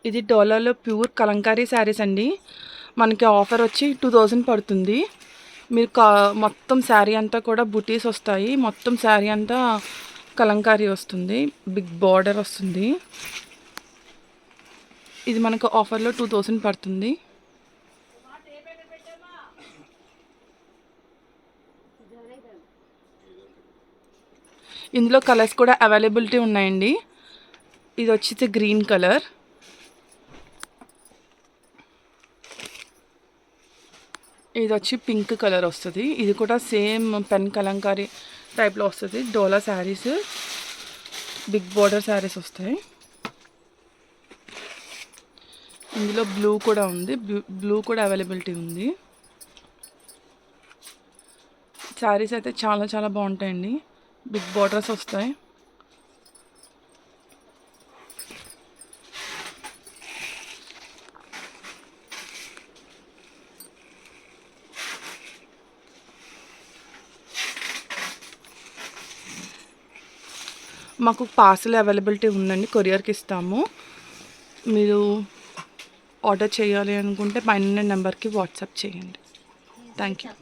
ఇది డోలాలో ప్యూర్ కలంకారీ శారీస్ అండి. మనకి ఆఫర్ వచ్చి 2000 పడుతుంది. మీరు మొత్తం శారీ అంతా కూడా బుటీస్ వస్తాయి. మొత్తం శారీ అంతా కలంకారీ వస్తుంది. బిగ్ బార్డర్ వస్తుంది. ఇది మనకు ఆఫర్లో 2000 పడుతుంది. ఇందులో కలర్స్ కూడా అవైలబిలిటీ ఉన్నాయండి. ఇది వచ్చేసి గ్రీన్ కలర్, ఇది వచ్చి పింక్ కలర్ వస్తుంది. ఇది కూడా సేమ్ పెన్ కలంకారీ టైప్లో వస్తుంది. డోలా శారీస్, బిగ్ బార్డర్ శారీస్ వస్తాయి. ఇందులో బ్లూ కూడా ఉంది. బ్లూ కూడా అవైలబిలిటీ ఉంది. శారీస్ అయితే చాలా చాలా బాగుంటాయండి. బిగ్ బార్డర్స్ వస్తాయి. మాకు పార్సల్ అవైలబిలిటీ ఉందండి, కొరియర్కి ఇస్తాము. మీరు ఆర్డర్ చేయాలి అనుకుంటే పైన నెంబర్కి వాట్సాప్ చేయండి. Thank you.